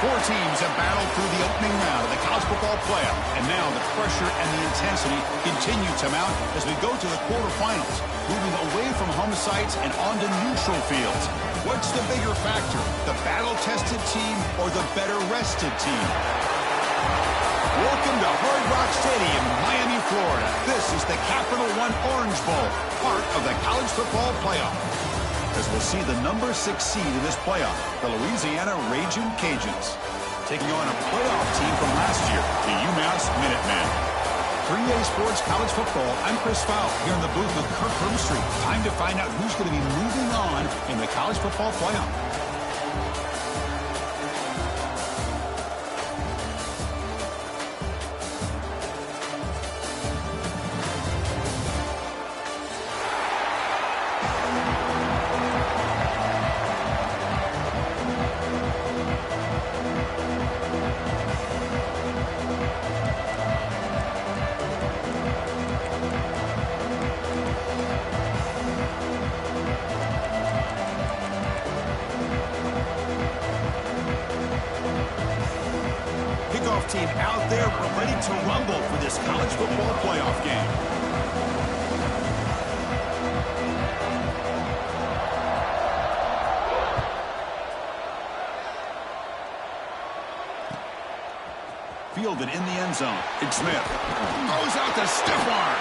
Four teams have battled through the opening round of the college football playoff, and now the pressure and the intensity continue to mount as we go to the quarterfinals, moving away from home sites and onto neutral fields. What's the bigger factor, the battle-tested team or the better-rested team? Welcome to Hard Rock Stadium in Miami, Florida. This is the Capital One Orange Bowl, part of the college football playoff. As we'll see the number 6 seed in this playoff, the Louisiana Ragin' Cajuns, taking on a playoff team from last year, the UMass Minutemen. 3A Sports College Football, I'm Chris Fowle, here in the booth with Kirk Herbstreit. Time to find out who's going to be moving on in the college football playoff. Team out there, we're ready to rumble for this college football playoff game. Fielded in the end zone. It's Smith. Throws out the stiff arm.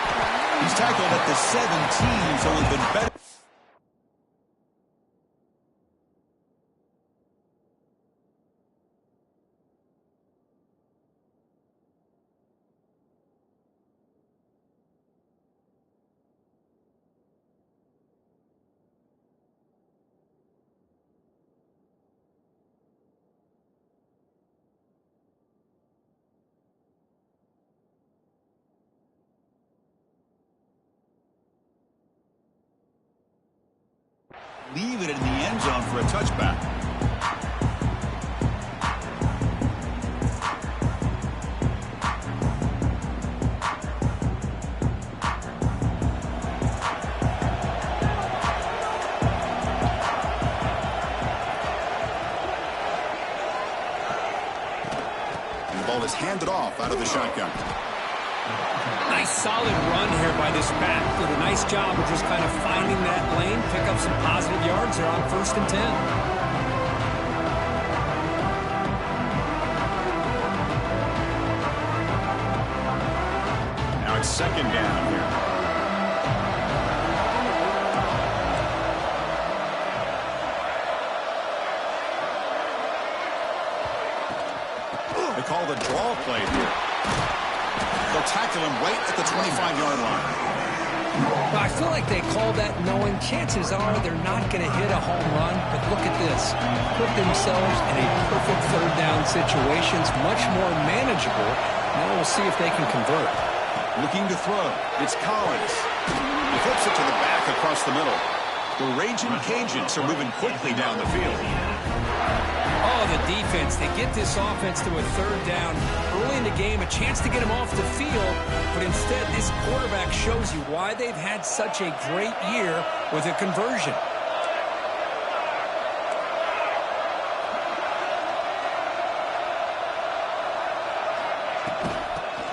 He's tackled at the 17, so he's been better. Leave it in the end zone for a touchback. And the ball is handed off out of the shotgun. Nice solid run here by this back. Did a nice job of just kind of finding that lane, pick up some positive yards there on 1st and 10. Now it's 2nd down here. They call the draw play here. They'll tackle him right at the 25-yard line. Well, I feel like they call that knowing chances are they're not going to hit a home run. But look at this. Put themselves in a perfect 3rd down situation. It's much more manageable. Now we'll see if they can convert. Looking to throw. It's Collins. He flips it to the back across the middle. The Ragin' Cajuns are moving quickly down the field. Oh, the defense. They get this offense to a 3rd down. Early in the game, a chance to get him off the field. But instead, this quarterback shows you why they've had such a great year with a conversion.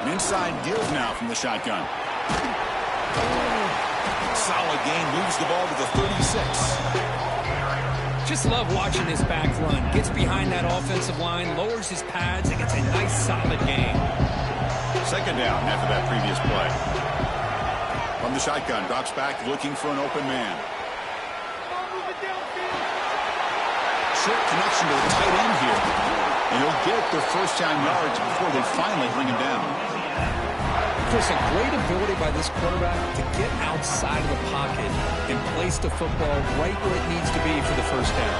An inside deals now from the shotgun. Solid gain, moves the ball to the 36. Just love watching this back run. Gets behind that offensive line, lowers his pads, and gets a nice solid gain. 2nd down after that previous play. From the shotgun, drops back looking for an open man. Short connection to the tight end here. And he'll get their 1st down yards before they finally bring him down. There's a great ability by this quarterback to get outside of the pocket and place the football right where it needs to be for the 1st down.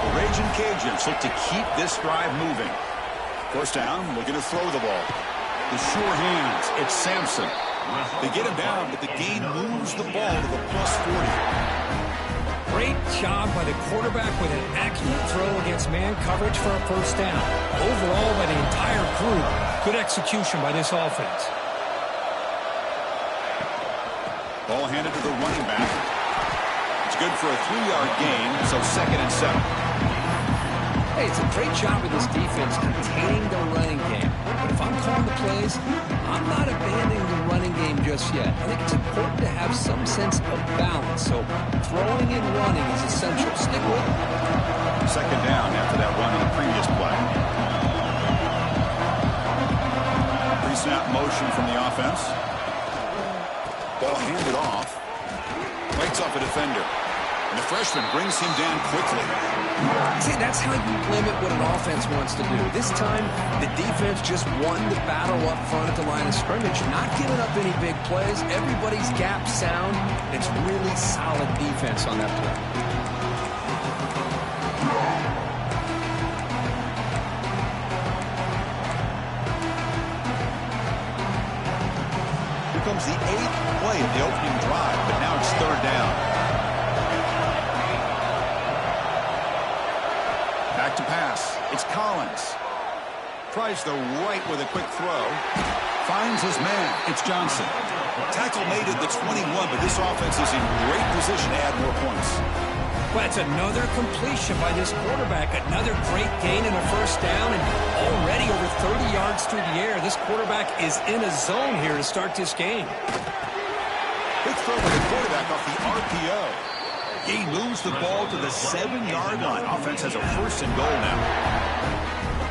The Ragin' Cajuns look to keep this drive moving. 1st down, looking to throw the ball. The sure hands, it's Sampson. They get him down, but the gain moves the ball to the +40. Great job by the quarterback with an accurate throw against man coverage for a 1st down. Overall, by the entire group, good execution by this offense. Ball handed to the running back. It's good for a 3-yard gain, so 2nd and 7. Hey, it's a great job of this defense containing the running game. But if I'm calling the plays, I'm not abandoning the running game just yet. I think it's important to have some sense of balance. So throwing and running is essential. Stick with it. Second down after that run on the previous play. Pre-snap motion from the offense. Ball handed off. Lights off a defender. And the freshman brings him down quickly. See, that's how you limit what an offense wants to do. This time, the defense just won the battle up front at the line of scrimmage. Not giving up any big plays. Everybody's gap sound. It's really solid defense on that play. Here comes the 8th play of the opening drive, but now it's third down. Back to pass. It's Collins. Tries the right with a quick throw. Finds his man. It's Johnson. Tackle made at the 21, but this offense is in great position to add more points. Well, it's another completion by this quarterback. Another great gain in a first down, and already over 30 yards through the air. This quarterback is in a zone here to start this game. Quick throw with the quarterback off the RPO. He moves the ball to the 7-yard line. Offense has a first and goal now.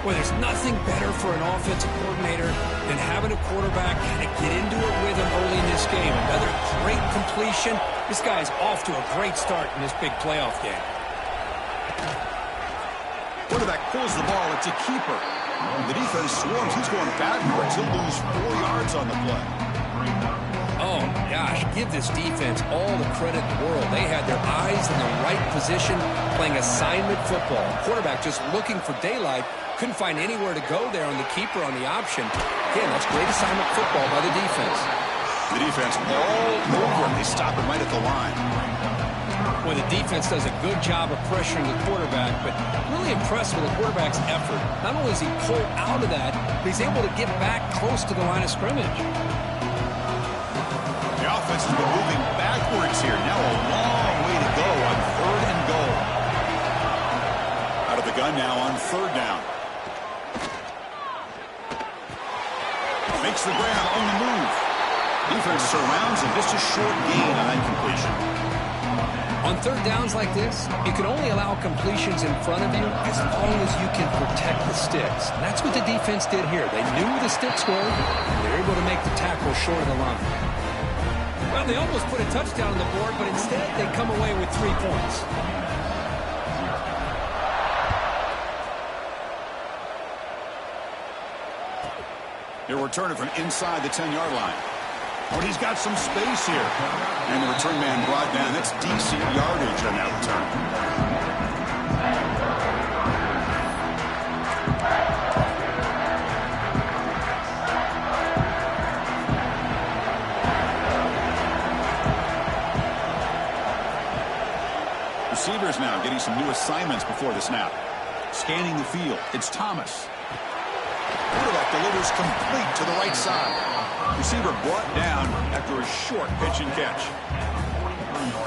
Well, there's nothing better for an offensive coordinator than having a quarterback kind of get into a rhythm early in this game. Another great completion. This guy's off to a great start in this big playoff game. Quarterback pulls the ball. It's a keeper. The defense swarms. He's going backwards. He'll lose 4 yards on the play. Oh, gosh, give this defense all the credit in the world. They had their eyes in the right position, playing assignment football. Quarterback just looking for daylight. Couldn't find anywhere to go there on the keeper on the option. Again, that's great assignment football by the defense. The defense all over him. They stop him right at the line. Well, the defense does a good job of pressuring the quarterback, but really impressed with the quarterback's effort. Not only does he pull out of that, but he's able to get back close to the line of scrimmage. The offense has been moving backwards here. Now a long way to go on third and goal. Out of the gun now on third down. Makes the grab on the move. Defense surrounds him. Just a short gain on that completion. On third downs like this, you can only allow completions in front of you as long as you can protect the sticks. And that's what the defense did here. They knew the sticks were, and they were able to make the tackle short of the line. Well, they almost put a touchdown on the board, but instead they come away with 3 points. They're returning from inside the 10-yard line. Oh, and he's got some space here. And the return man brought down. That's decent yardage on that return. Receivers now getting some new assignments before the snap. Scanning the field. It's Thomas. Quarterback delivers complete to the right side. Receiver brought down after a short pitch and catch.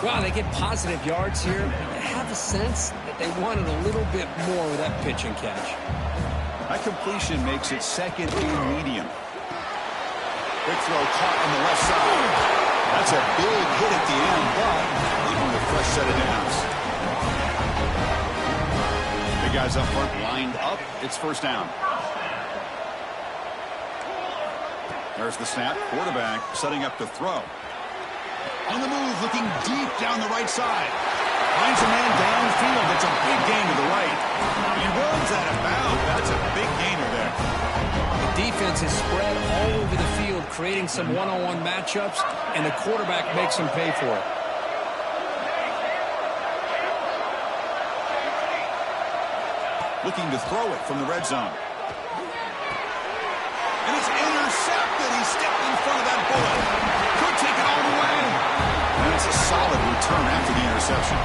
Wow, they get positive yards here. I have a sense that they wanted a little bit more with that pitch and catch. That completion makes it second and medium. Quick throw caught on the left side. That's a big hit at the end, but even with a fresh set of downs. Big guys up front lined up. It's first down. There's the snap. Quarterback setting up to throw. On the move, looking deep down the right side. Finds a man downfield. That's a big gain to the right. He runs out of bounds. That's a big gainer there. The defense is spread all over the field, creating some one-on-one matchups, and the quarterback makes them pay for it. Looking to throw it from the red zone. And it's intercepted. He stepped in front of that bullet. Could take it all the way. And it's a solid return after the interception.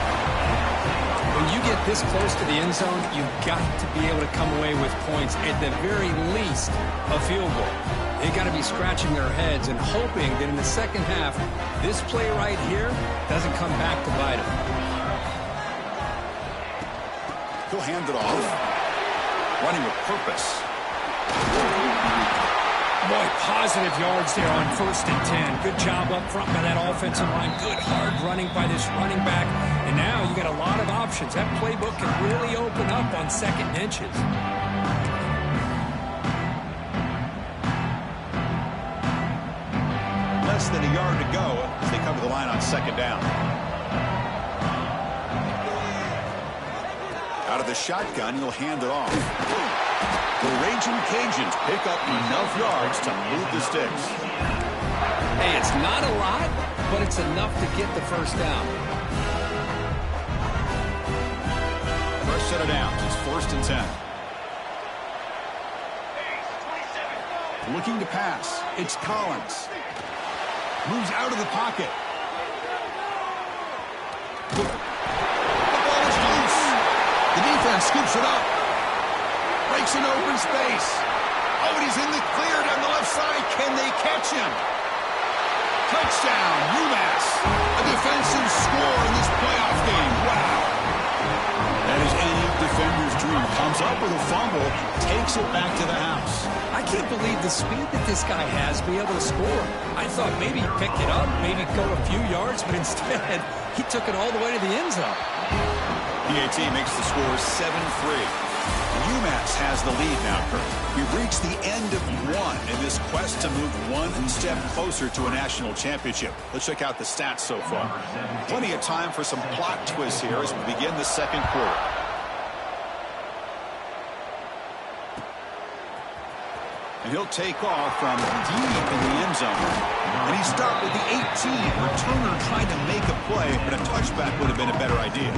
When you get this close to the end zone, you've got to be able to come away with points, at the very least, a field goal. They've got to be scratching their heads and hoping that in the second half, this play right here doesn't come back to bite them. He'll hand it off. running with purpose. Boy, positive yards there on 1st and 10. Good job up front by that offensive line. Good hard running by this running back. And now you got a lot of options. That playbook can really open up on 2nd and inches. Less than a yard to go as they cover the line on 2nd down. Out of the shotgun, he'll hand it off. The Raging Cajuns pick up enough yards to move the sticks. Hey, it's not a lot, but it's enough to get the 1st down. First set of downs. It's 1st and 10. Looking to pass. It's Collins. Moves out of the pocket. The ball is loose. The defense scoops it up. Breaks an open space. Oh, and he's in the clear down the left side. Can they catch him? Touchdown, UMass. A defensive score in this playoff game. Wow. That is any defender's dream. Comes up with a fumble, takes it back to the house. I can't believe the speed that this guy has to be able to score. I thought maybe he'd pick it up, maybe go a few yards, but instead, he took it all the way to the end zone. PAT makes the score 7-3. UMass has the lead now, Kurt. We've reached the end of one in this quest to move one step closer to a national championship. Let's check out the stats so far. Plenty of time for some plot twists here as we begin the 2nd quarter. And he'll take off from deep in the end zone. And he stopped with the 18. Returner trying to make a play, but a touchback would have been a better idea.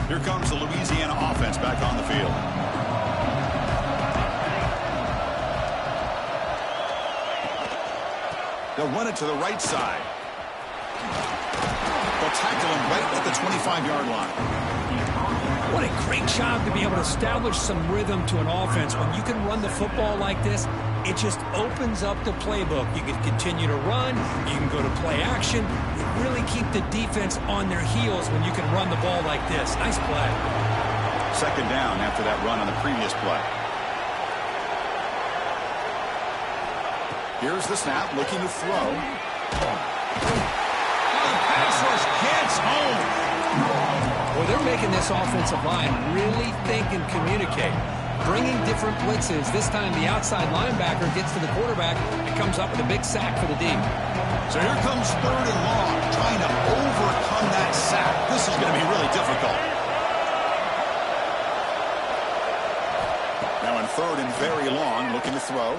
Here comes the Louisiana offense back on the field. They'll run it to the right side. They'll tackle him right at the 25-yard line. What a great job to be able to establish some rhythm to an offense. When you can run the football like this, it just opens up the playbook. You can continue to run. You can go to play action. You really keep the defense on their heels when you can run the ball like this. Nice play. 2nd down after that run on the previous play. Here's the snap, looking to throw. The pass rush gets home. Well, they're making this offensive line really think and communicate. Bringing different blitzes. This time the outside linebacker gets to the quarterback and comes up with a big sack for the D. So here comes 3rd and long, trying to overcome that sack. This is going to be really difficult. Now in 3rd and very long, looking to throw.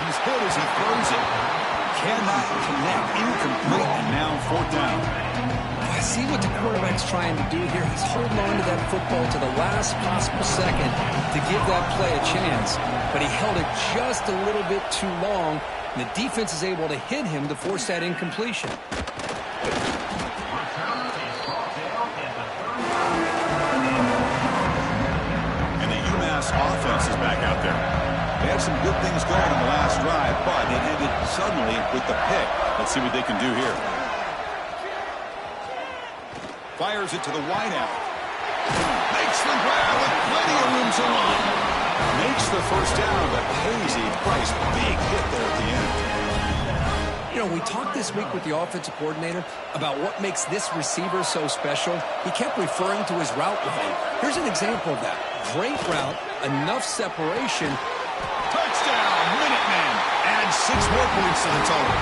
He's hit as he throws it. Cannot connect. Incomplete, and now 4th down. I see what the quarterback's trying to do here. He's holding on to that football to the last possible second to give that play a chance. But he held it just a little bit too long. And the defense is able to hit him to force that incompletion. And the UMass offense is back out there. They had some good things going on the last drive, but it ended suddenly with the pick. Let's see what they can do here. Fires it to the wideout. Makes the grab with plenty of room to run. Makes the 1st down, but Hazy Price, big hit there at the end. You know, we talked this week with the offensive coordinator about what makes this receiver so special. He kept referring to his route running. Here's an example of that. Great route, enough separation. Touchdown, Minutemen. Add 6 more points to the total.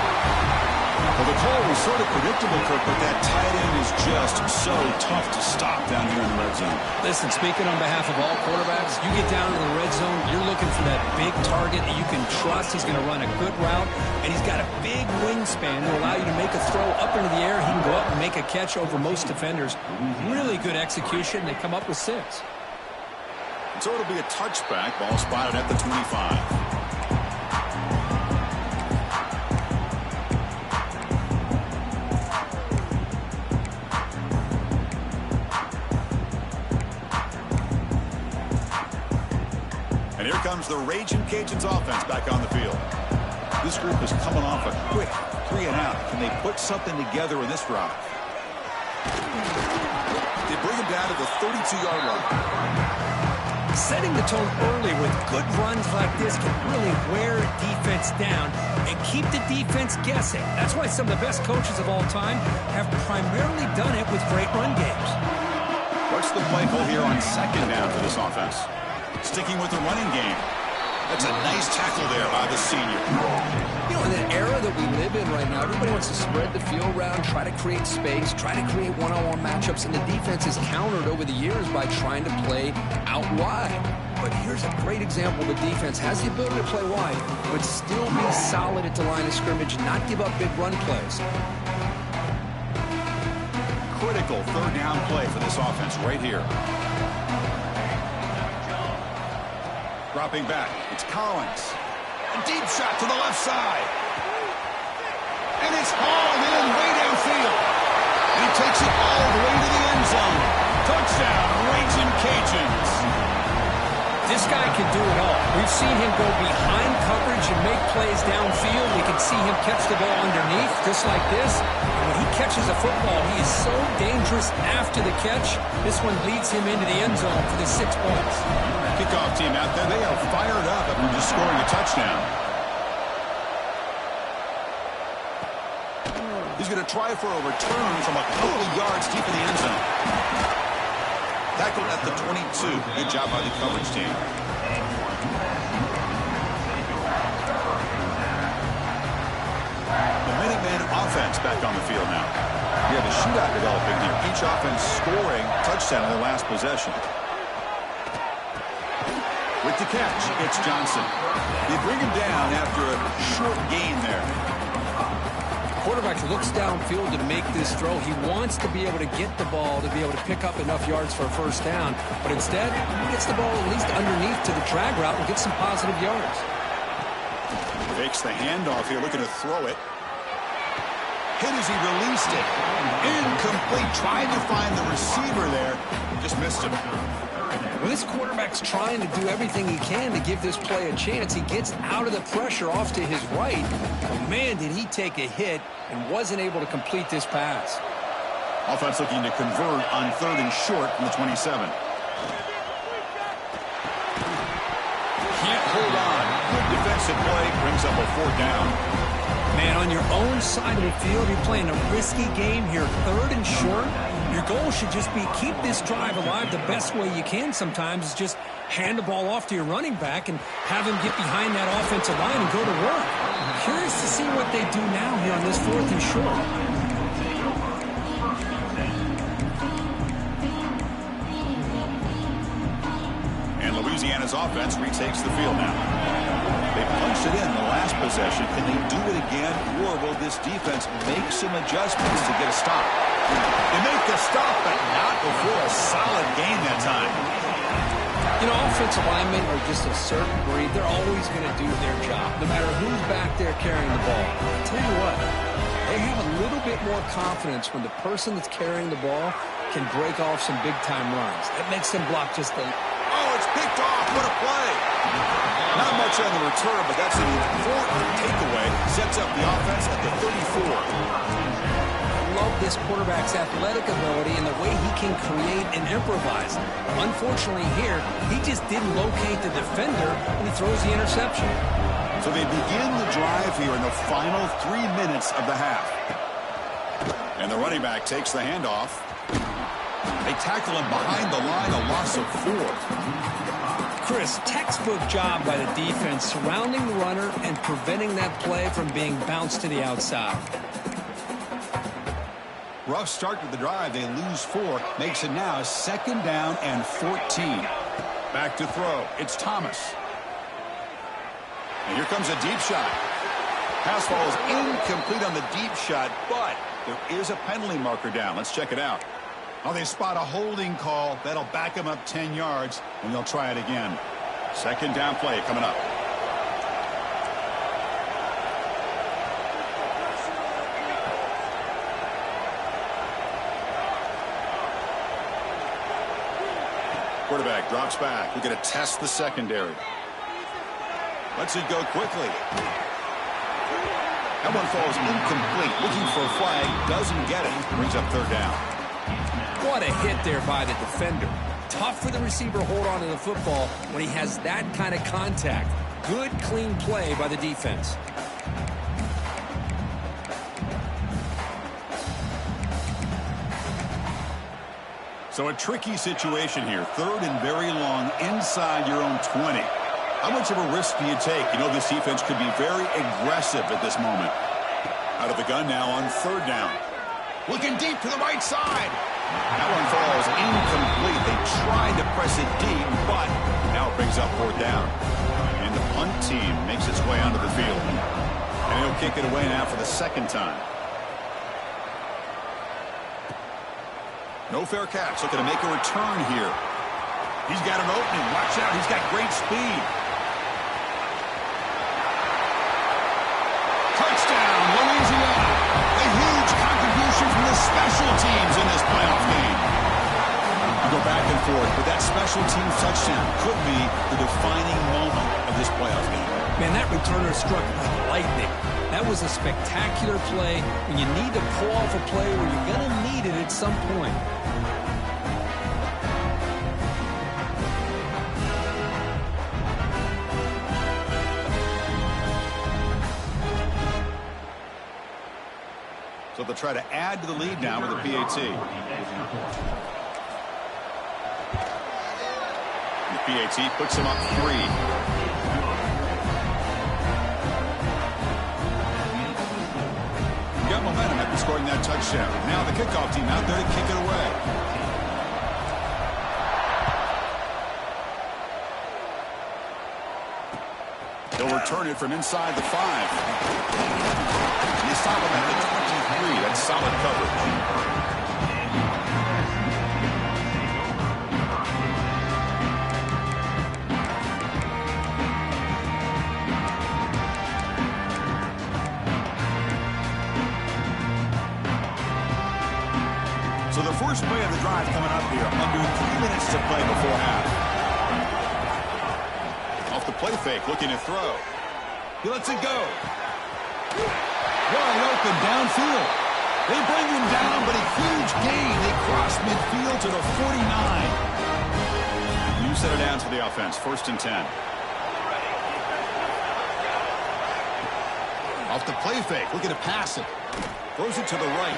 Well, the call was sort of predictable, Kirk, but that tight end is just so tough to stop down here in the red zone. Listen, speaking on behalf of all quarterbacks, you get down to the red zone, you're looking for that big target that you can trust. He's going to run a good route, and he's got a big wingspan to allow you to make a throw up into the air. He can go up and make a catch over most defenders. Really good execution. They come up with 6. So it'll be a touchback. Ball spotted at the 25. And here comes the Raging Cajuns offense back on the field. This group is coming off a quick, 3 and out. Can they put something together in this drive? They bring him down to the 32-yard line. Setting the tone early with good runs like this can really wear a defense down and keep the defense guessing. That's why some of the best coaches of all time have primarily done it with great run games. What's the play call here on 2nd down for this offense? Sticking with the running game. That's a nice tackle there by the senior. You know, in the era that we live in right now, everybody wants to spread the field around, try to create space, try to create one-on-one matchups, and the defense is countered over the years by trying to play out wide. But here's a great example. The defense has the ability to play wide, but still be solid at the line of scrimmage, not give up big run plays. Critical 3rd down play for this offense right here. Dropping back, it's Collins. A deep shot to the left side. And it's hauled in way downfield. And he takes it all the way to the end zone. Touchdown, Raging Cajuns. This guy can do it all. We've seen him go behind coverage and make plays downfield. We can see him catch the ball underneath, just like this. And when he catches a football, he is so dangerous after the catch. This one leads him into the end zone for the 6 points. Kickoff team out there, they are fired up after just scoring a touchdown. He's going to try for a return from a couple of yards deep in the end zone. Tackled at the 22. Good job by the coverage team. The Minuteman offense back on the field now. We have a shootout developing here. Each offense scoring touchdown in their last possession. With the catch, it's Johnson. They bring him down after a short gain there. Quarterback looks downfield to make this throw. He wants to be able to get the ball to be able to pick up enough yards for a 1st down. But instead, he gets the ball at least underneath to the drag route and gets some positive yards. Fakes the handoff here, looking to throw it. Hit as he released it. Incomplete. Trying to find the receiver there. Just missed him. Well, this quarterback's trying to do everything he can to give this play a chance. He gets out of the pressure off to his right. But man, did he take a hit and wasn't able to complete this pass. Offense looking to convert on 3rd and short from the 27. Can't hold on. Good defensive play. Brings up a 4th down. Man, on your own side of the field, you're playing a risky game here. 3rd and short. Your goal should just be keep this drive alive the best way you can sometimes is just hand the ball off to your running back and have him get behind that offensive line and go to work. Curious to see what they do now here on this 4th and short. And Louisiana's offense retakes the field now. They punched it in the last possession. Can they do it again, or will this defense make some adjustments to get a stop? They make the stop, but not before a solid gain that time. You know, offensive linemen are just a certain breed. They're always going to do their job, no matter who's back there carrying the ball. I'll tell you what, they have a little bit more confidence when the person that's carrying the ball can break off some big-time runs. That makes them block just a... Oh, it's picked off. What a play. Not much on the return, but that's an important takeaway. Sets up the offense at the 34. Love this quarterback's athletic ability and the way he can create and improvise. Unfortunately here, he just didn't locate the defender and he throws the interception. So they begin the drive here in the final 3 minutes of the half. And the running back takes the handoff. They tackle him behind the line, a loss of 4. Chris, textbook job by the defense surrounding the runner and preventing that play from being bounced to the outside. Rough start to the drive. They lose 4. Makes it now 2nd down and 14. Back to throw. It's Thomas. And here comes a deep shot. Pass ball is incomplete on the deep shot, but there is a penalty marker down. Let's check it out. Oh, they spot a holding call. That'll back them up 10 yards, and they'll try it again. 2nd down play coming up. Quarterback drops back. We're going to test the secondary. Lets it go quickly. That one falls incomplete. Looking for a flag, doesn't get it. Brings up third down. What a hit there by the defender. Tough for the receiver to hold on to the football when he has that kind of contact. Good, clean play by the defense. So a tricky situation here. Third and very long inside your own 20. How much of a risk do you take? You know this defense could be very aggressive at this moment. Out of the gun now on third down. Looking deep to the right side. That one falls incomplete. They tried to press it deep, but now it brings up fourth down. And the punt team makes its way onto the field. And he'll kick it away now for the second time. No fair catch. Looking to make a return here. He's got an opening. Watch out. He's got great speed. Touchdown, Louisiana. A huge contribution from the special teams in this playoff game. You go back and forth, but that special teams touchdown could be the defining moment of this playoff game. Man, that returner struck like lightning. That was a spectacular play when you need to pull off a play where you're going to need it at some point. So they'll try to add to the lead now with a PAT. The PAT puts him up 3. Got momentum after scoring that touchdown. Now the kickoff team out there to kick it away. They'll return it from inside the 5. You stop him at the 23. That's solid coverage. So the first play of the drive coming up here. Under 3 minutes to play before half. Off the play fake, looking to throw. He lets it go. Wide open downfield. They bring him down, but a huge gain. They cross midfield to the 49. You set it down to the offense. 1st and 10. Off the play fake, looking to pass it. Throws it to the right.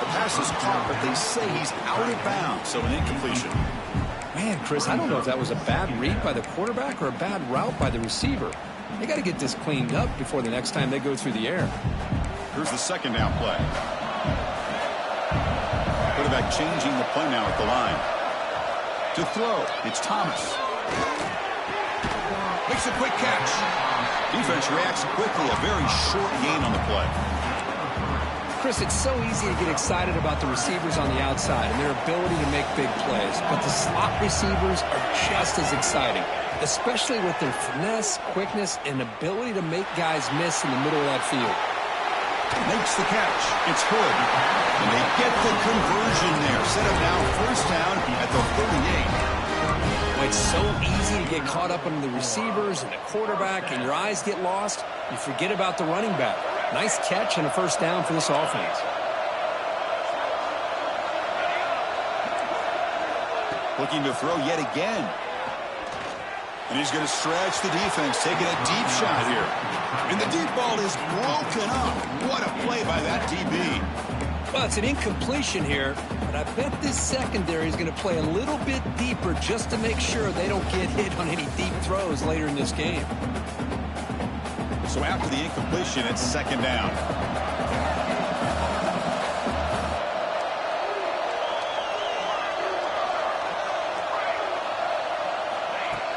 The pass is caught, but they say he's out of bounds, so an incompletion. Man, Chris, I don't know if that was a bad read by the quarterback or a bad route by the receiver. They got to get this cleaned up before the next time they go through the air. Here's the second down play. Quarterback changing the play now at the line. To throw, it's Thomas. Makes a quick catch. Defense reacts quickly. A very short gain on the play. Chris, it's so easy to get excited about the receivers on the outside and their ability to make big plays, but the slot receivers are just as exciting, especially with their finesse, quickness, and ability to make guys miss in the middle of that field. Makes the catch. It's Hood. And they get the conversion there. Set up now 1st down at the 38. It's so easy to get caught up on the receivers and the quarterback, and your eyes get lost. You forget about the running back. Nice catch and a 1st down for this offense. Looking to throw yet again. And he's going to stretch the defense, taking a deep shot here. And the deep ball is broken up. What a play by that DB. Well, it's an incompletion here, but I bet this secondary is going to play a little bit deeper just to make sure they don't get hit on any deep throws later in this game. So after the incompletion, it's 2nd down.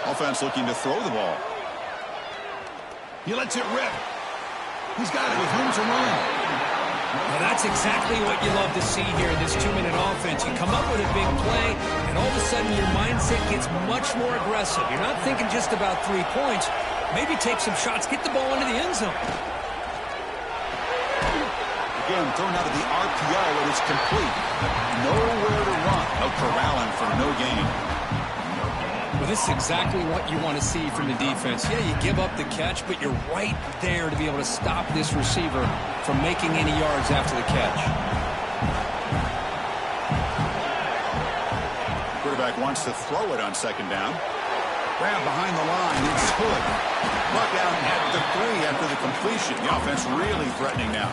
Offense looking to throw the ball. He lets it rip. He's got it with room to run. Well, that's exactly what you love to see here in this 2-minute offense. You come up with a big play, and all of a sudden your mindset gets much more aggressive. You're not thinking just about 3 points. Maybe take some shots, get the ball into the end zone. Again, thrown out of the RPO, and it's complete. Nowhere to run. No corralling for no gain. Well, this is exactly what you want to see from the defense. Yeah, you give up the catch, but you're right there to be able to stop this receiver from making any yards after the catch. Quarterback wants to throw it on second down. Grab behind the line. It's Hood. Brought down at the 3 after the completion. The offense really threatening now.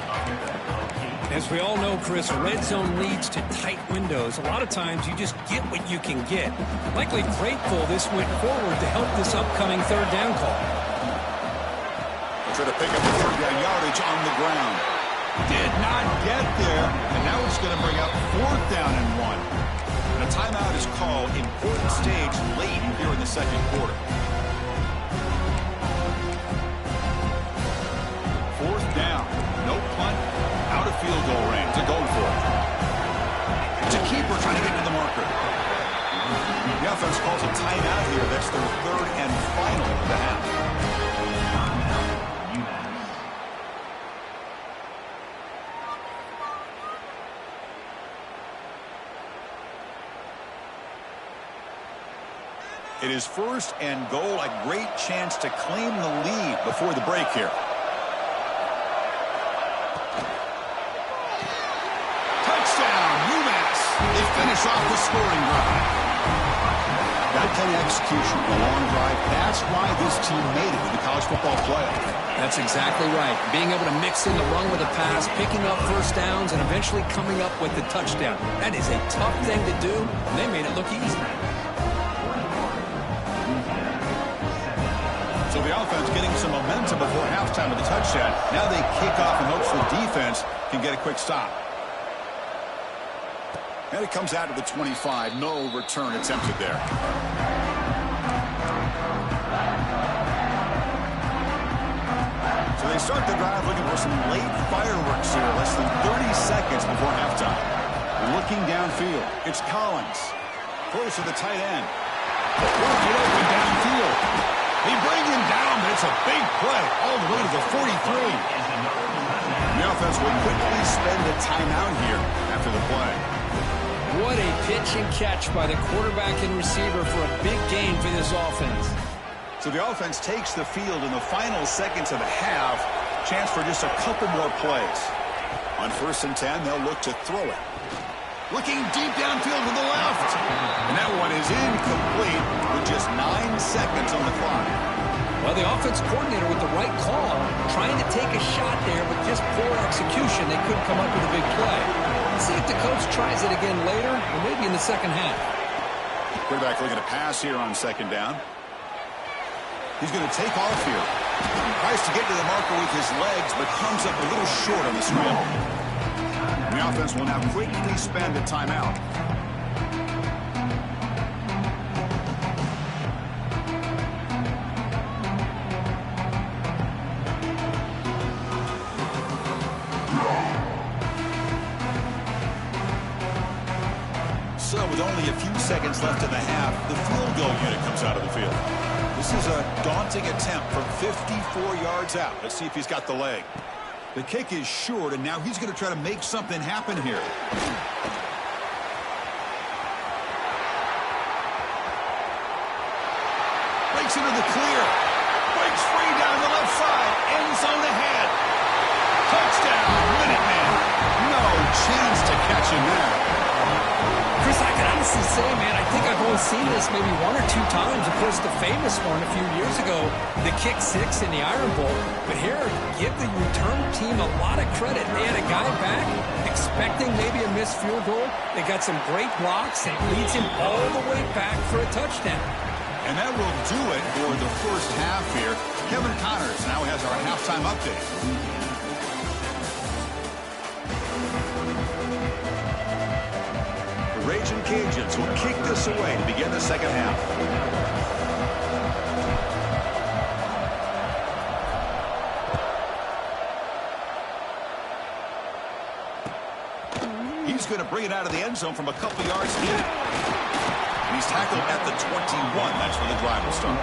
As we all know, Chris, red zone leads to tight windows. A lot of times you just get what you can get. Likely grateful this went forward to help this upcoming third down call. Try to pick up the third down yardage on the ground. Did not get there. And now it's going to bring up fourth down and 1. And a timeout is called. Important stage late here in the second quarter. Fourth down. No punt. Out of field goal range. They're going for it. It's a keeper trying to get to the marker. The offense calls a timeout here. That's their third and final of the half. It is first and goal. A great chance to claim the lead before the break here. They finish off the scoring drive. That kind of execution, the long drive, that's why this team made it to the college football playoff. That's exactly right. Being able to mix in the run with a pass, picking up first downs, and eventually coming up with the touchdown. That is a tough thing to do, and they made it look easy. So the offense getting some momentum before halftime with the touchdown. Now they kick off in hopes the defense can get a quick stop. And it comes out to the 25. No return attempted there. So they start the drive looking for some late fireworks here. Less than 30 seconds before halftime. Looking downfield. It's Collins. Close to the tight end. Working open downfield. They bring him down, but it's a big play all the way to the 43. The offense will quickly spend a timeout here after the play. What a pitch and catch by the quarterback and receiver for a big gain for this offense. So the offense takes the field in the final seconds of the half. Chance for just a couple more plays. On 1st and 10, they'll look to throw it. Looking deep downfield to the left. And that one is incomplete with just 9 seconds on the clock. Well, the offense coordinator with the right call, trying to take a shot there, but just poor execution. They couldn't come up with a big play. Let's see if the coach tries it again later, or maybe in the second half. Quarterback looking to pass here on second down. He's going to take off here. Tries to get to the marker with his legs, but comes up a little short on the scramble. The offense will now quickly spend a timeout. So with only a few seconds left in the half, the field goal unit comes out of the field. This is a daunting attempt from 54 yards out. Let's see if he's got the leg. The kick is short, and now he's going to try to make something happen here. Breaks into the clear. Breaks free down the left side. End zone ahead. Touchdown, Minutemen. No chance to catch him there. Chris, I can honestly say, man, I think I've only seen this maybe 1 or 2 times. Of course, the famous one a few years ago, the kick 6 in the Iron Bowl. But here, give the return team a lot of credit. They had a guy back expecting maybe a missed field goal. They got some great blocks. It leads him all the way back for a touchdown. And that will do it for the first half here. Kevin Connors now has our halftime update. Raging Cajuns will kick this away to begin the second half. He's going to bring it out of the end zone from a couple yards in. And he's tackled at the 21. That's where the drive will start.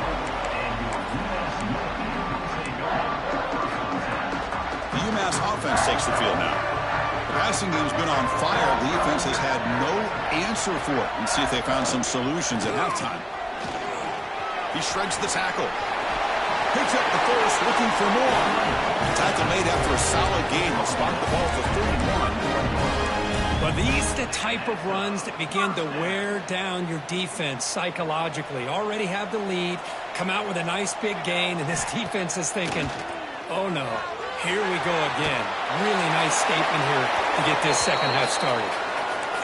The UMass offense takes the field now. The passing game's been on fire. The defense has had no answer for it. Let's see if they found some solutions at halftime. He shreds the tackle. Picks up the first, looking for more. Tackle made after a solid gain. He'll spot the ball for 31. Well, these are the type of runs that begin to wear down your defense psychologically. Already have the lead, come out with a nice big gain, and this defense is thinking, oh no, here we go again. Really nice statement here to get this second half started.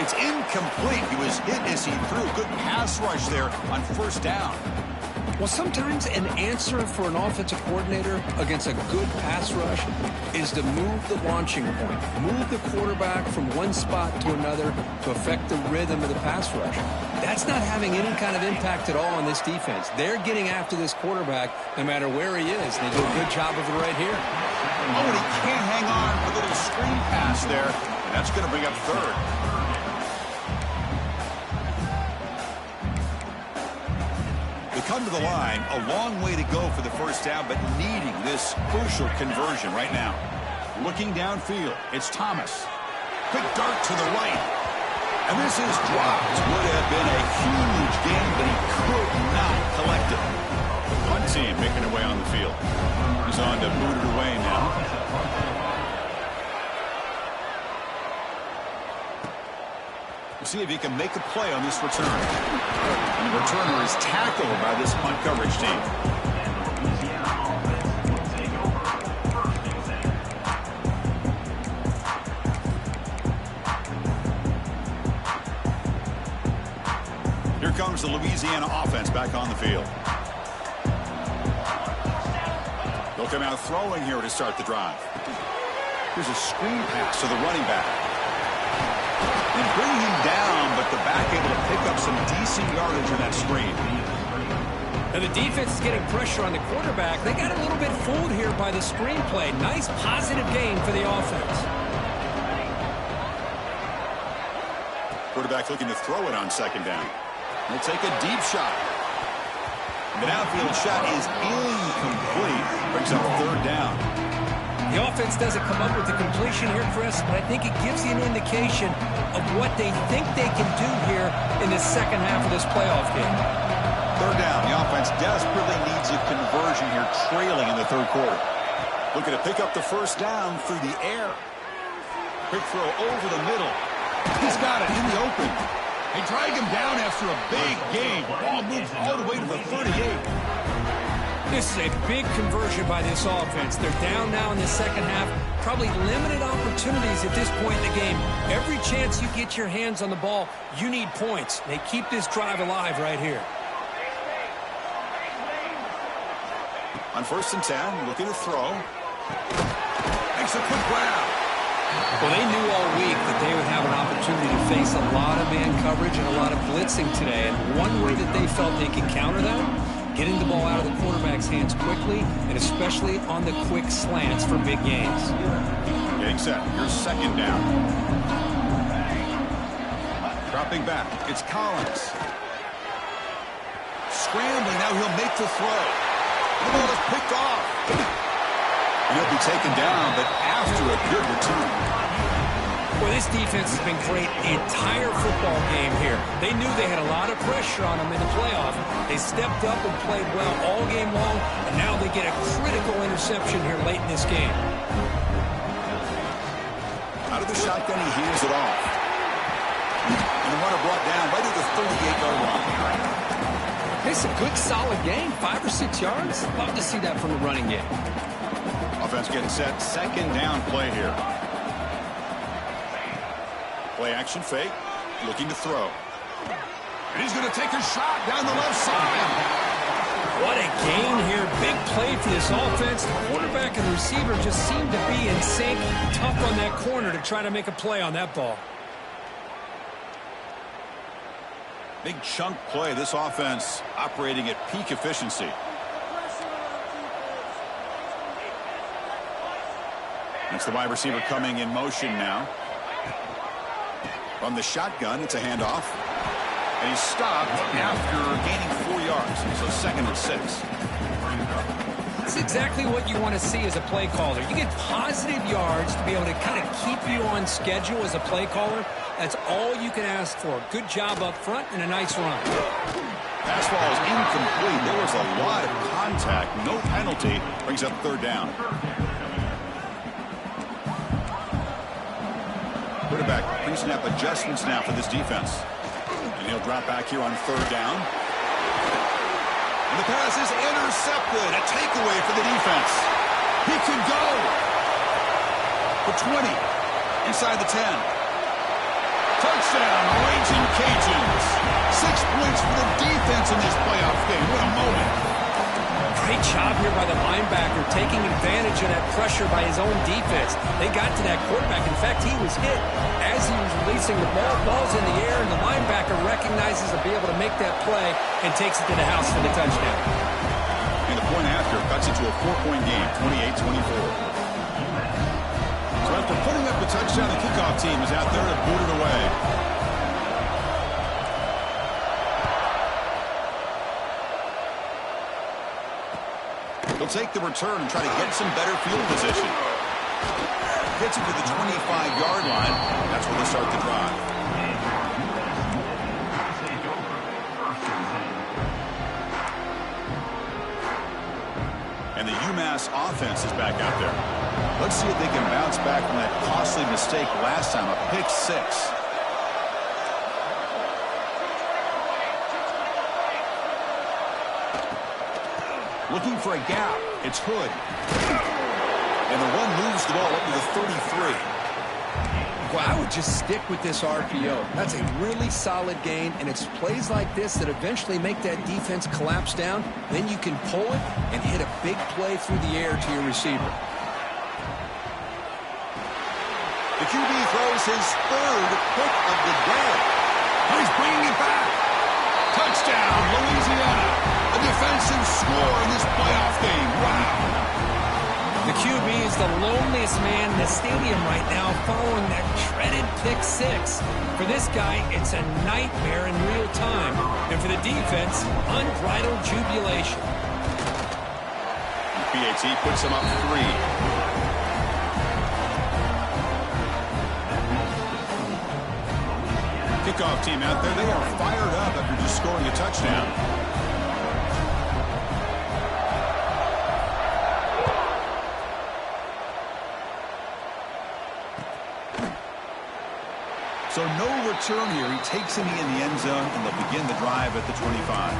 It's incomplete. He was hit as he threw. Good pass rush there on first down. Well, sometimes an answer for an offensive coordinator against a good pass rush is to move the launching point, move the quarterback from one spot to another to affect the rhythm of the pass rush. That's not having any kind of impact at all on this defense. They're getting after this quarterback no matter where he is. They do a good job of it right here. Oh, and he can't hang on. A little screen pass there, and that's going to bring up third. They come to the line, a long way to go for the first down, but needing this crucial conversion right now. Looking downfield, it's Thomas. Quick dart to the right. And this is dropped. Would have been a huge gain, but he could not collect it. The punt team making their way on the field. He's on to boot it away now. See if he can make a play on this return. And the returner is tackled by this punt coverage team. Here comes the Louisiana offense back on the field. They'll come out throwing here to start the drive. Here's a screen pass to the running back. And bring him down, but the back able to pick up some decent yardage on that screen. Now the defense is getting pressure on the quarterback. They got a little bit fooled here by the screen play. Nice positive gain for the offense. Quarterback looking to throw it on second down. He'll take a deep shot. The downfield shot is incomplete. Brings up third down. The offense doesn't come up with the completion here, Chris, but I think it gives you an indication of what they think they can do here in the second half of this playoff game. Third down. The offense desperately needs a conversion here, trailing in the third quarter. Looking to pick up the first down through the air. Quick throw over the middle. He's got it in the open. They drag him down after a big gain. Ball moves all the way to the 38. This is a big conversion by this offense. They're down now in the second half. Probably limited opportunities at this point in the game. Every chance you get your hands on the ball, you need points. They keep this drive alive right here. On 1st and 10, looking to throw. Makes a quick grab. Well, they knew all week that they would have an opportunity to face a lot of man coverage and a lot of blitzing today. And one way that they felt they could counter that, getting the ball out of the quarterback's hands quickly, and especially on the quick slants for big gains. Getting set. Here's second down. Dropping back. It's Collins. Scrambling. Now he'll make the throw. The ball is picked off. And he'll be taken down, but after a good return. Well, this defense has been great the entire football game here. They knew they had a lot of pressure on them in the playoff. They stepped up and played well all game long, and now they get a critical interception here late in this game. Out of the shotgun, he heaves it off. And the runner brought down right at the 38-yard line. It's a good, solid game, 5 or 6 yards. Love to see that from the running game. Offense getting set. Second down play here. Play action fake. Looking to throw. And he's going to take a shot down the left side. What a gain here. Big play for this offense. The quarterback and the receiver just seem to be in sync. Tough on that corner to try to make a play on that ball. Big chunk play. This offense operating at peak efficiency. It's the wide receiver coming in motion now. From the shotgun, it's a handoff. And he's stopped after gaining 4 yards. So 2nd and 6. That's exactly what you want to see as a play caller. You get positive yards to be able to kind of keep you on schedule as a play caller. That's all you can ask for. Good job up front and a nice run. Fastball is incomplete. There was a lot of contact. No penalty. Brings up third down. Quarterback pre-snap adjustments now for this defense. And he'll drop back here on third down. And the pass is intercepted. A takeaway for the defense. He could go. For 20. Inside the 10. Touchdown, Raging Cajuns. 6 points for the defense in this playoff game. What a moment. Great job here by the linebacker, taking advantage of that pressure by his own defense. They got to that quarterback. In fact, he was hit as he was releasing the ball. Ball's in the air, and the linebacker recognizes to be able to make that play and takes it to the house for the touchdown. And the point after cuts it to a 4-point game, 28-24. So after putting up the touchdown, the kickoff team is out there to boot it away. He'll take the return and try to get some better field position. Gets it to the 25-yard line. That's where they start the drive. And the UMass offense is back out there. Let's see if they can bounce back from that costly mistake last time, a pick 6. Looking for a gap. It's Hood. And the run moves the ball up to the 33. Well, I would just stick with this RPO. That's a really solid gain, and it's plays like this that eventually make that defense collapse down. Then you can pull it and hit a big play through the air to your receiver. The QB throws his third pick of the day. He's bringing it back. Touchdown, Louisiana. A defensive score in this playoff game. Wow. The QB is the loneliest man in the stadium right now following that dreaded pick 6. For this guy, it's a nightmare in real time. And for the defense, unbridled jubilation. PAT puts him up 3. Kickoff team out there, they are fired up after just scoring a touchdown. So no return here. He takes him in the end zone, and they'll begin the drive at the 25.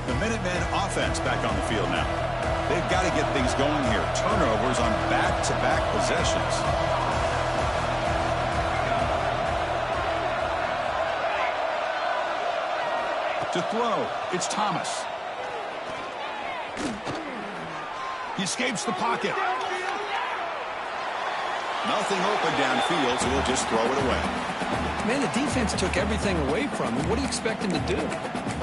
The Minutemen offense back on the field now. They've got to get things going here. Turnovers on back-to-back possessions. To throw, it's Thomas. He escapes the pocket. Nothing open downfield, so he'll just throw it away. Man, the defense took everything away from him. What do you expect him to do?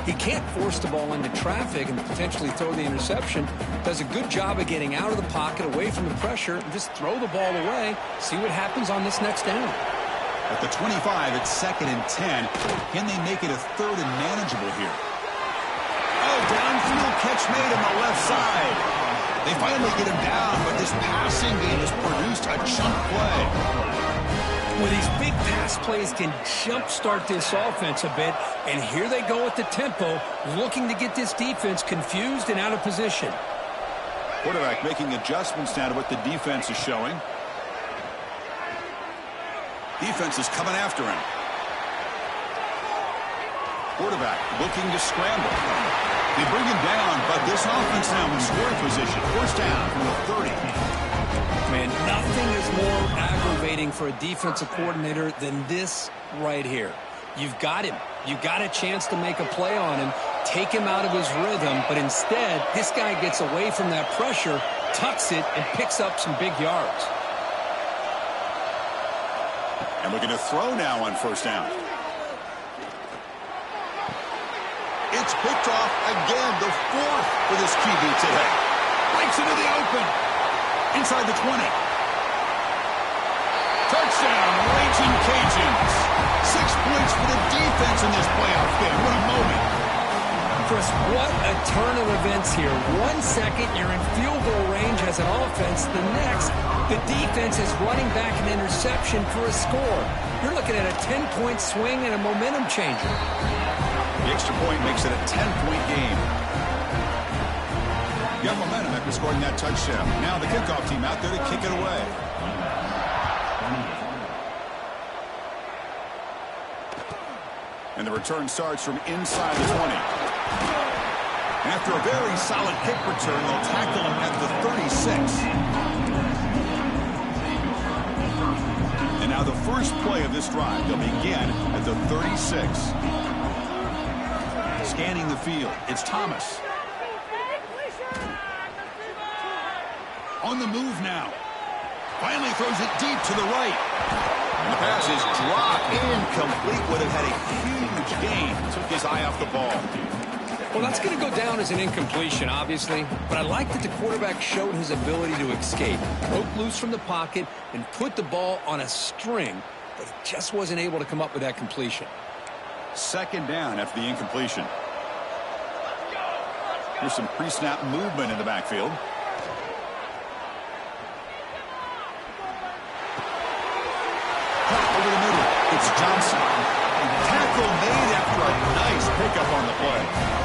He can't force the ball into traffic and potentially throw the interception. Does a good job of getting out of the pocket, away from the pressure, and just throw the ball away. See what happens on this next down. At the 25, it's 2nd and 10. Can they make it a 3rd and manageable here? Oh, downfield catch made on the left side. They finally get him down, but this passing game has produced a chunk play. Well, these big pass plays can jumpstart this offense a bit, and here they go at the tempo, looking to get this defense confused and out of position. Quarterback making adjustments now to what the defense is showing. Defense is coming after him. Quarterback looking to scramble. They bring him down, but this offense now in scoring position. First down from the 30. Man, nothing is more aggravating for a defensive coordinator than this right here. You've got him. You've got a chance to make a play on him, take him out of his rhythm, but instead, this guy gets away from that pressure, tucks it, and picks up some big yards. And looking to throw now on first down. It's picked off again, the 4th for this QB today. Breaks into the open. Inside the 20. Touchdown, Raging Cajuns. 6 points for the defense in this playoff game. What a moment. Chris, what a turn of events here. 1 second, you're in field goal range as an offense. The next, the defense is running back an interception for a score. You're looking at a 10-point swing and a momentum changer. The extra point makes it a 10-point game. Got momentum after scoring that touchdown. Now the kickoff team out there to kick it away. And the return starts from inside the 20. After a very solid kick return, they'll tackle him at the 36. And now the first play of this drive, they'll begin at the 36. Scanning the field, it's Thomas. On the move now. Finally throws it deep to the right. And the pass is dropped. Incomplete. Would have had a huge gain. Took his eye off the ball. Well, that's going to go down as an incompletion, obviously. But I like that the quarterback showed his ability to escape. Broke loose from the pocket and put the ball on a string. But he just wasn't able to come up with that completion. Second down after the incompletion. Here's some pre-snap movement in the backfield. Over the middle, it's Johnson. Tackle made after a nice pickup on the play.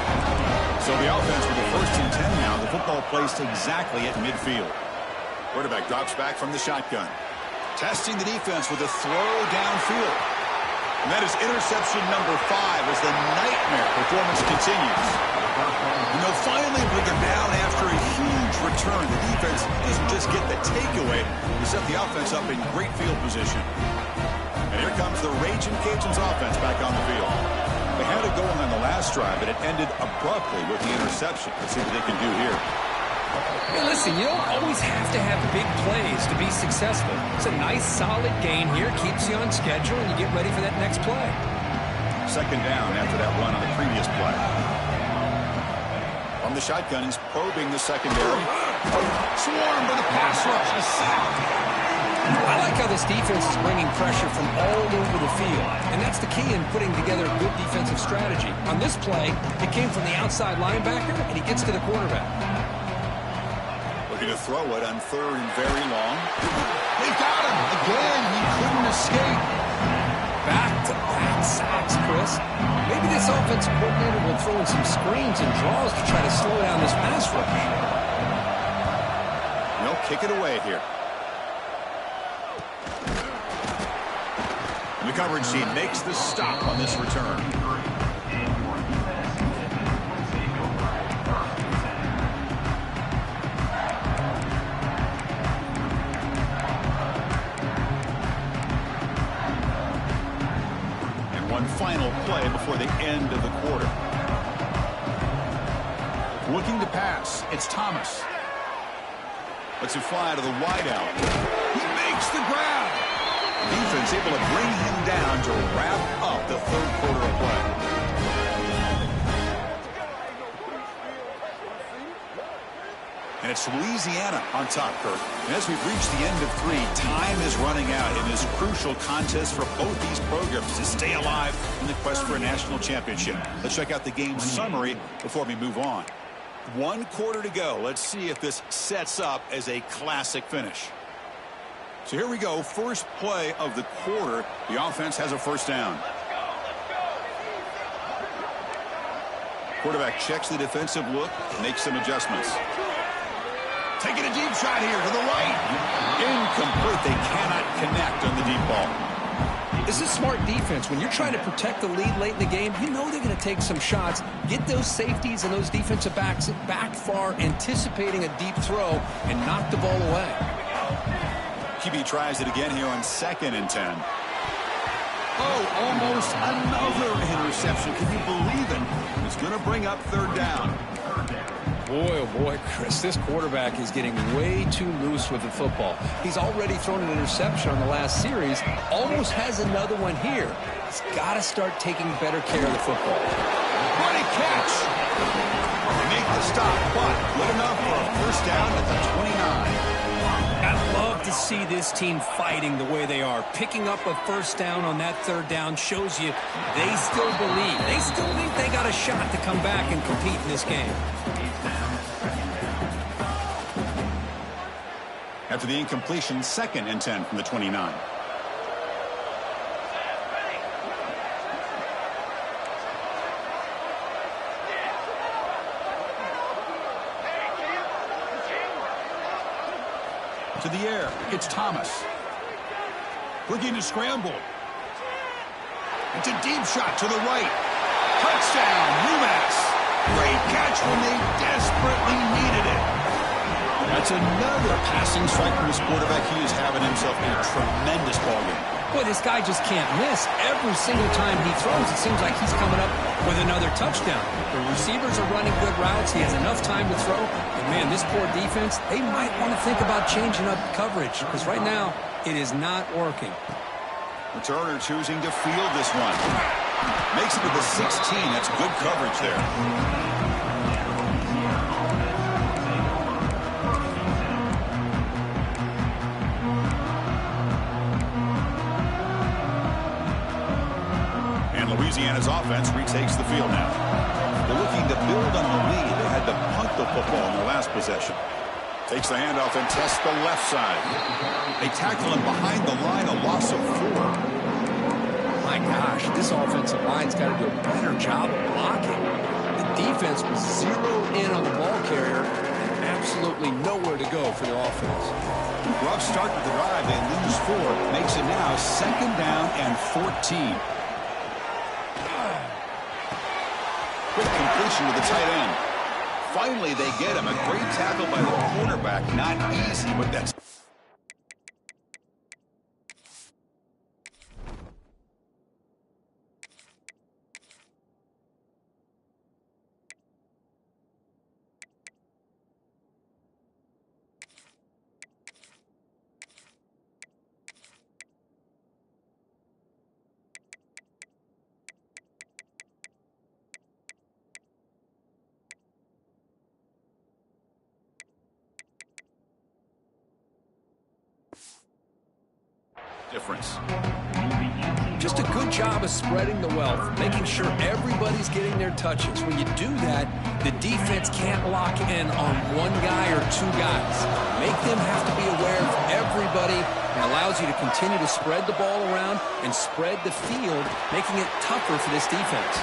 So the offense with the first and 10 now. The football placed exactly at midfield. Quarterback drops back from the shotgun. Testing the defense with a throw downfield. And that is interception number 5 as the nightmare performance continues. And they'll finally bring him down after a huge return. The defense doesn't just get the takeaway. They set the offense up in great field position. And here comes the Raging Cajuns offense back on the field. They had it going on the last drive, but it ended abruptly with the interception. Let's see what they can do here. Hey, listen, you don't always have to have big plays to be successful. It's a nice, solid gain here. Keeps you on schedule, and you get ready for that next play. Second down after that run on the previous play. From the shotgun, he's probing the secondary. Swarmed by the pass rush. A sack. I like how this defense is bringing pressure from all over the field, and that's the key in putting together a good defensive strategy. On this play, it came from the outside linebacker, and he gets to the quarterback. Looking to throw it on third and very long. They got him again. He couldn't escape. Back-to-back sacks, Chris. Maybe this offensive coordinator will throw in some screens and draws to try to slow down this pass rush. They'll kick it away here. The coverage team makes the stop on this return. And one final play before the end of the quarter. Looking to pass, it's Thomas. Lets it fly to the wideout. He makes the grab. Defense able to bring him down to wrap up the third quarter of play. And it's Louisiana on top, Kirk. And as we've reached the end of 3, time is running out in this crucial contest for both these programs to stay alive in the quest for a national championship. Let's check out the game summary before we move on. 1 quarter to go. Let's see if this sets up as a classic finish. So here we go. First play of the quarter. The offense has a first down. Quarterback checks the defensive look, makes some adjustments. Taking a deep shot here to the right. Incomplete. They cannot connect on the deep ball. This is smart defense. When you're trying to protect the lead late in the game, you know they're going to take some shots. Get those safeties and those defensive backs back far, anticipating a deep throw, and knock the ball away. QB tries it again here on 2nd and 10. Oh, almost another interception. Can you believe it? It's going to bring up 3rd down. Boy, oh boy, Chris, this quarterback is getting way too loose with the football. He's already thrown an interception on the last series, almost has another one here. He's got to start taking better care of the football. What a catch! They make the stop, but good enough for a first down at the 29. I love to see this team fighting the way they are. Picking up a first down on that third down shows you they still believe. They still think they got a shot to come back and compete in this game. After the incompletion, 2nd and 10 from the 29. To the air, it's Thomas. Looking to scramble. It's a deep shot to the right. Touchdown, UMass. Great catch when they desperately needed it. That's another passing strike from his quarterback. He is having himself a tremendous ballgame. Boy, this guy just can't miss. Every single time he throws, it seems like he's coming up with another touchdown. The receivers are running good routes. He has enough time to throw. And, man, this poor defense, they might want to think about changing up coverage because right now it is not working. Turner choosing to field this one. Makes it to the 16. That's good coverage there. Louisiana's offense retakes the field now. They're looking to build on the lead. They had to punt the football in their last possession. Takes the handoff and tests the left side. They tackle him behind the line, a loss of 4. My gosh, this offensive line's got to do a better job of blocking. The defense was zeroed in on the ball carrier and absolutely nowhere to go for the offense. Rough start to the drive. They lose 4. Makes it now 2nd down and 14. Quick completion to the tight end. Finally, they get him. A great tackle by the quarterback. Not easy, but that's... difference. Just a good job of spreading the wealth, making sure everybody's getting their touches. When you do that, the defense can't lock in on one guy or 2 guys. Make them have to be aware of everybody and allows you to continue to spread the ball around and spread the field, making it tougher for this defense.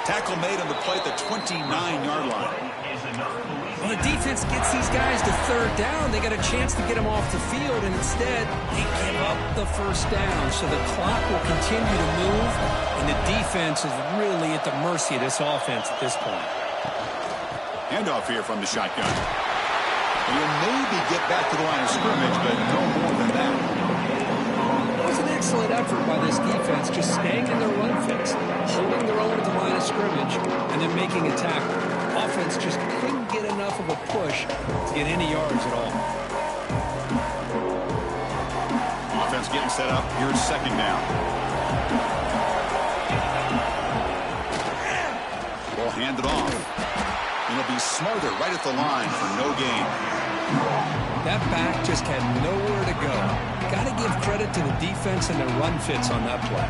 Tackle made on the play at the 29-yard line. Well, the defense gets these guys to 3rd down. They got a chance to get them off the field, and instead they give up the first down. So the clock will continue to move, and the defense is really at the mercy of this offense at this point. Handoff here from the shotgun. And he'll maybe get back to the line of scrimmage, but no more than that. It was an excellent effort by this defense, just staying in their run fits, holding their own at the line of scrimmage, and then making a tackle. Offense just couldn't get enough of a push to get any yards at all. Offense getting set up. Here's 2nd down. Ball handed off. And it'll be Smarter right at the line for no gain. That back just had nowhere to go. Got to give credit to the defense and their run fits on that play.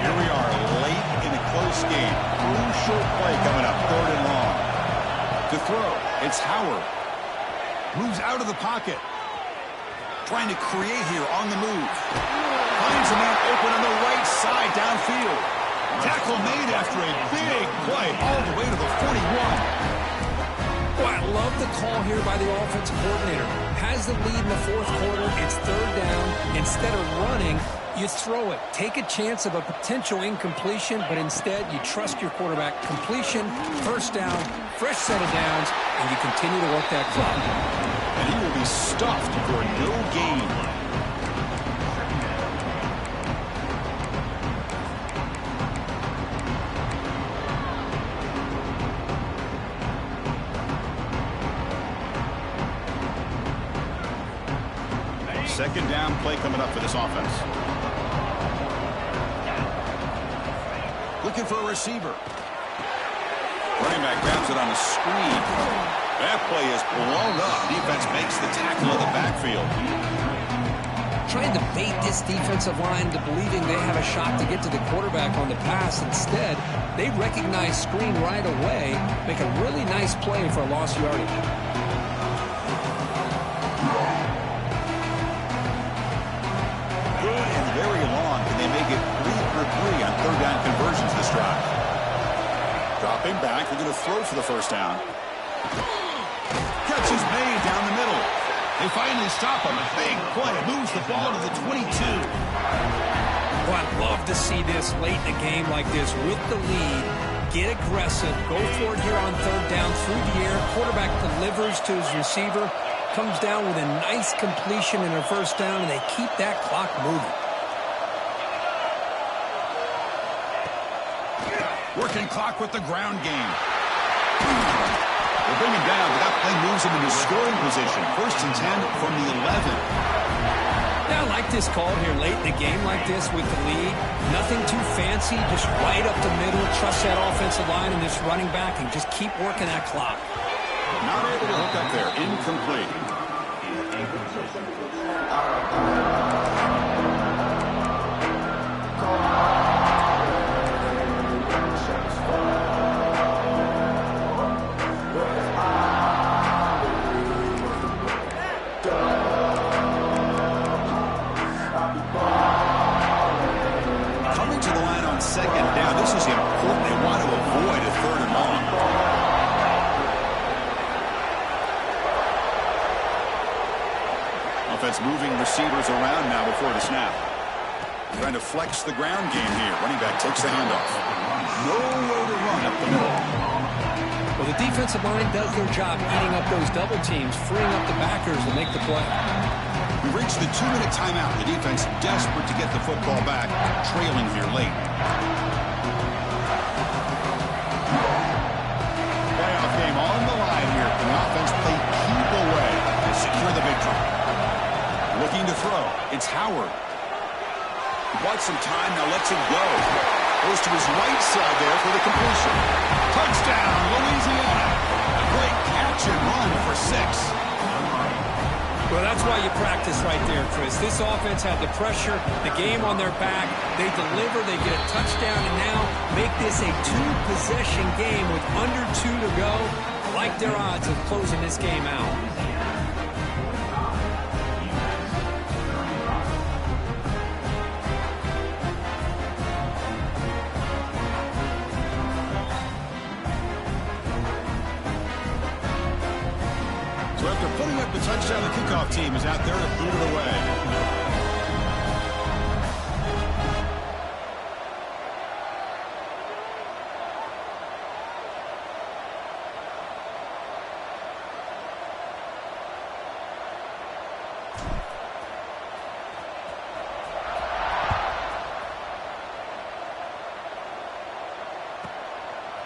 Here we are late in a close game. Crucial play coming up, 3rd and long. To throw, it's Howard. Moves out of the pocket. Trying to create here on the move. Finds a man open on the right side downfield. Tackle made after a big play all the way to the 41. Boy, I love the call here by the offensive coordinator. Has the lead in the 4th quarter. It's 3rd down. Instead of running, you throw it. Take a chance of a potential incompletion, but instead you trust your quarterback. Completion, first down, fresh set of downs, and you continue to work that clock. And he will be stuffed for no gain. Second down play coming up for this offense. Looking for a receiver. Running back grabs it on a screen. That play is blown up. Defense makes the tackle in the backfield. Trying to bait this defensive line to believing they have a shot to get to the quarterback on the pass. Instead, they recognize screen right away, make a really nice play for a lost yardage. Good and very long, and they make it 3 for 3 on third down conversions this drive. Dropping back, they're going to throw for the first down. Catch is made down the middle. They finally stop him. A big play. Moves the ball to the 22. Well, I'd love to see this late in a game like this with the lead. Get aggressive. Go for it here on third down through the air. Quarterback delivers to his receiver. Comes down with a nice completion in their first down, and they keep that clock moving. Working clock with the ground game. They'll bring him down, but that play moves him into scoring position. 1st and 10 from the 11. Yeah, I like this call here late in the game like this with the lead. Nothing too fancy, just right up the middle. Trust that offensive line and this running back and just keep working that clock. Not able to hook up there. Incomplete. Coming to the line on 2nd down. This is important. They want to avoid a 3rd and long. Offense moving receivers around now before the snap. Trying to flex the ground game here. Running back takes the handoff. Nowhere to run up the middle. Well, the defensive line does their job eating up those double teams, freeing up the backers to make the play. We reached the 2-minute timeout. The defense desperate to get the football back, trailing here late. Playoff game on the line here. Can the offense play keep away to secure the victory? Looking to throw. It's Howard. Bought some time, now lets it go. Goes to his right side there for the completion. Touchdown, Louisiana. A great catch and run for 6. Well, that's why you practice right there, Chris. This offense had the pressure, the game on their back. They deliver, they get a touchdown, and now make this a 2-possession game with under 2 to go. I like their odds of closing this game out. So after putting up the touchdown, the kickoff team is out there to boot it away.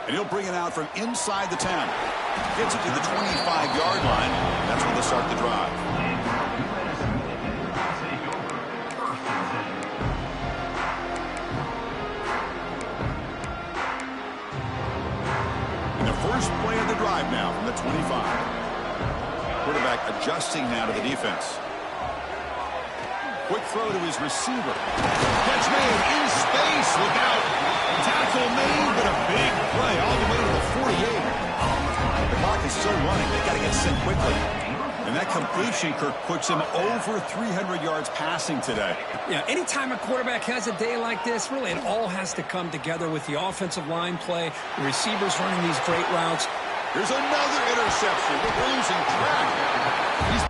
And he'll bring it out from inside the 10. Gets it to the 25-yard line. That's when they'll start the drive. And the first play of the drive now from the 25. Quarterback adjusting now to the defense. Quick throw to his receiver. Catch made in space. Look out. Tackle made, but a big play all the way to the 48. The clock is still running. They got to get sent quickly. And that completion, Kirk, puts him over 300 yards passing today. Yeah, anytime a quarterback has a day like this, really it all has to come together with the offensive line play, the receivers running these great routes. Here's another interception. We're losing track. He's